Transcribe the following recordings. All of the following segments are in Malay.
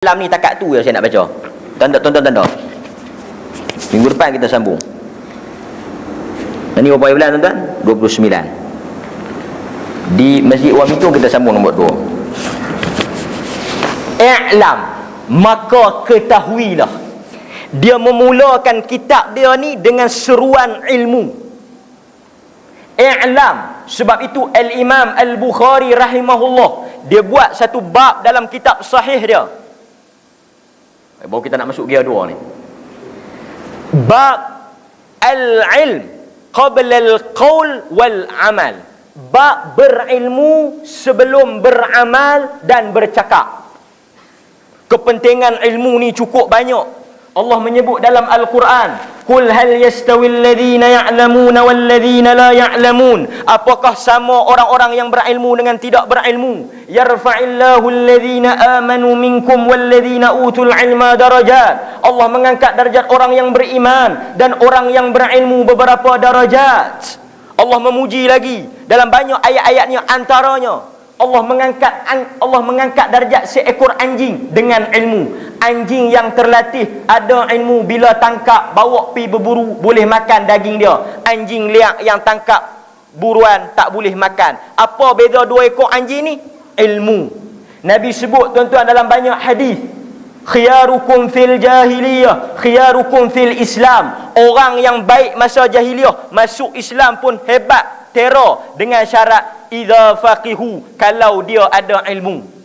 Malam ni takat tu je saya nak baca. Tanda. Minggu depan kita sambung. Ini berapa bulan tuan-tuan? 29. Di Masjid Wam itu kita sambung nombor 2. I'lam, maka ketahuilah. Dia memulakan kitab dia ni dengan seruan ilmu. I'lam, sebab itu Al-Imam Al-Bukhari rahimahullah, dia buat satu bab dalam kitab sahih dia. Baru kita nak masuk gear 2 ni. Bab al-ilm qabla al-qaul wal-amal. Bab berilmu sebelum beramal dan bercakap. Kepentingan ilmu ni cukup banyak. Allah menyebut dalam Al-Quran, "Qul hal yastawil ladzina ya'lamuna wal ladzina la ya'lamun." Apakah sama orang-orang yang berilmu dengan tidak berilmu? Yarfa'illahu alladzina amanu minkum wal ladzina utul ilma darajat. Allah mengangkat darjat orang yang beriman dan orang yang berilmu beberapa darajat. Allah memuji lagi dalam banyak ayat-ayatnya, antaranya Allah mengangkat darjat seekor anjing dengan ilmu. Anjing yang terlatih ada ilmu, bila tangkap bawa pi berburu boleh makan daging dia. Anjing liak yang tangkap buruan tak boleh makan. Apa beza dua ekor anjing ni? Ilmu. Nabi sebut tuan-tuan dalam banyak hadis, khiyarukum fil jahiliyah khiyarukum fil Islam. Orang yang baik masa jahiliyah masuk Islam pun hebat, teror, dengan syarat idza faqihu, kalau dia ada ilmu.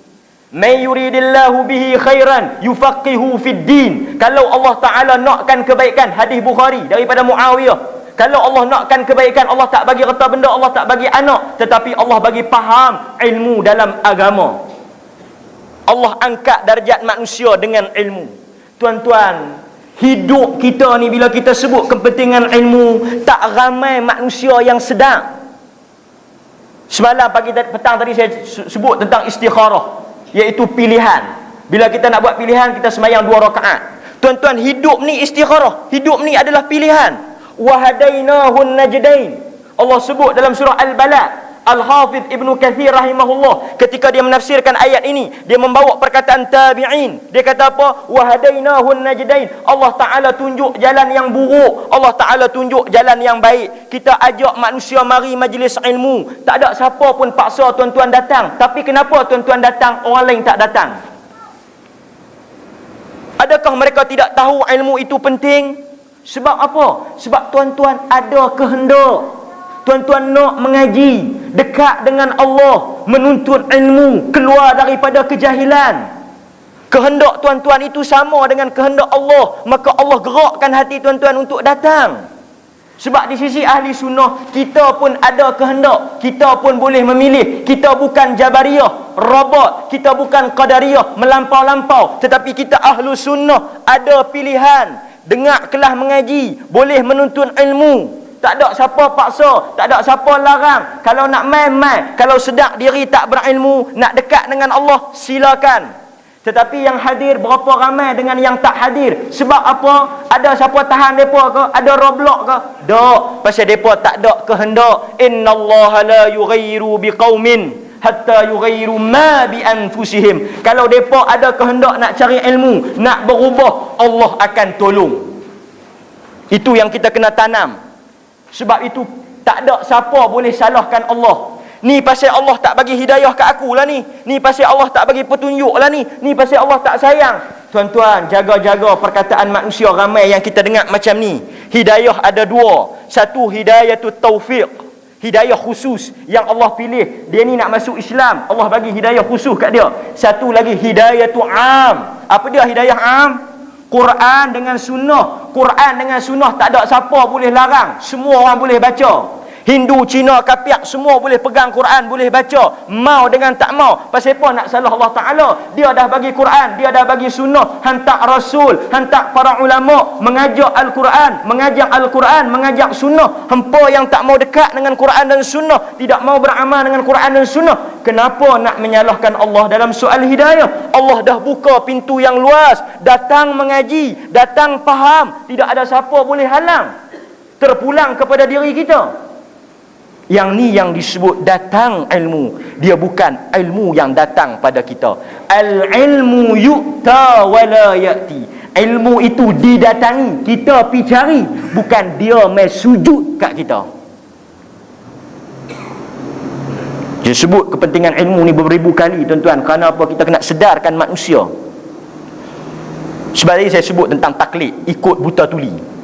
May yuridillahu bihi khairan yufaqihu fid din. Kalau Allah Taala nakkan kebaikan, hadis Bukhari daripada Muawiyah, kalau Allah nakkan kebaikan, Allah tak bagi harta benda, Allah tak bagi anak, tetapi Allah bagi faham ilmu dalam agama. Allah angkat darjat manusia dengan ilmu. Tuan-tuan, hidup kita ni bila kita sebut kepentingan ilmu, tak ramai manusia yang sedar. Semalam petang tadi saya sebut tentang istikharah, iaitu pilihan. Bila kita nak buat pilihan, kita sembahyang 2 rakaat. Tuan-tuan, hidup ni istikharah. Hidup ni adalah pilihan. Wa hadainahun najdain. Allah sebut dalam surah Al-Balad. Al-Hafidh Ibnu Kathir rahimahullah, ketika dia menafsirkan ayat ini, dia membawa perkataan tabi'in. Dia kata apa? Wa hadainahun najdain. Allah Ta'ala tunjuk jalan yang buruk, Allah Ta'ala tunjuk jalan yang baik. Kita ajak manusia mari majlis ilmu, tak ada siapa pun paksa tuan-tuan datang. Tapi kenapa tuan-tuan datang, orang lain tak datang? Adakah mereka tidak tahu ilmu itu penting? Sebab apa? Sebab tuan-tuan ada kehendak. Tuan-tuan nak mengaji, dekat dengan Allah, menuntut ilmu, keluar daripada kejahilan. Kehendak tuan-tuan itu sama dengan kehendak Allah, maka Allah gerakkan hati tuan-tuan untuk datang. Sebab di sisi ahli sunnah, kita pun ada kehendak, kita pun boleh memilih. Kita bukan Jabariyah, robot, kita bukan Qadariyah, melampau-lampau, tetapi kita ahlu sunnah, ada pilihan. Dengar kelas mengaji, boleh menuntut ilmu. Tak ada siapa paksa, tak ada siapa larang. Kalau nak main. Kalau sedar diri tak berilmu, nak dekat dengan Allah, silakan. Tetapi yang hadir berapa ramai dengan yang tak hadir? Sebab apa? Ada siapa tahan mereka ke? Ada roblok ke? Tak. Pasal mereka tak ada kehendak. Innallaha la yughayyiru biqaumin hatta yughayyiru ma bi anfusihim. Kalau mereka ada kehendak nak cari ilmu, nak berubah, Allah akan tolong. Itu yang kita kena tanam. Sebab itu tak ada siapa boleh salahkan Allah. Ni pasal Allah tak bagi hidayah ke aku lah ni. Ni pasal Allah tak bagi petunjuk lah ni. Ni pasal Allah tak sayang. Tuan-tuan, jaga-jaga perkataan manusia ramai yang kita dengar macam ni. Hidayah ada 2. Satu, hidayatut taufiq, hidayah khusus yang Allah pilih. Dia ni nak masuk Islam, Allah bagi hidayah khusus kat dia. Satu lagi, hidayatu am. Apa dia hidayah am? Quran dengan sunnah. Quran dengan sunnah tak ada siapa boleh larang, semua orang boleh baca. Hindu, Cina, Kapiak, semua boleh pegang Quran, boleh baca. Mau dengan tak mau. Pasal apa nak salah Allah Ta'ala? Dia dah bagi Quran, dia dah bagi sunnah. Hantar Rasul, hantar para ulama mengajak Al-Quran, mengajak Al-Quran, mengajak sunnah. Hampa yang tak mau dekat dengan Quran dan sunnah, tidak mau beramal dengan Quran dan sunnah, kenapa nak menyalahkan Allah dalam soal hidayah? Allah dah buka pintu yang luas. Datang mengaji, datang faham, tidak ada siapa boleh halang. Terpulang kepada diri kita. Yang ni yang disebut datang ilmu. Dia bukan ilmu yang datang pada kita. Al-ilmu yu'ta wa la ya'ti. Ilmu itu didatangi, kita pergi cari, bukan dia mai sujud kat kita. Dia sebut kepentingan ilmu ni beribu kali tuan-tuan. Kerana apa? Kita kena sedarkan manusia. Sebab tadi saya sebut tentang taklid, ikut buta tuli.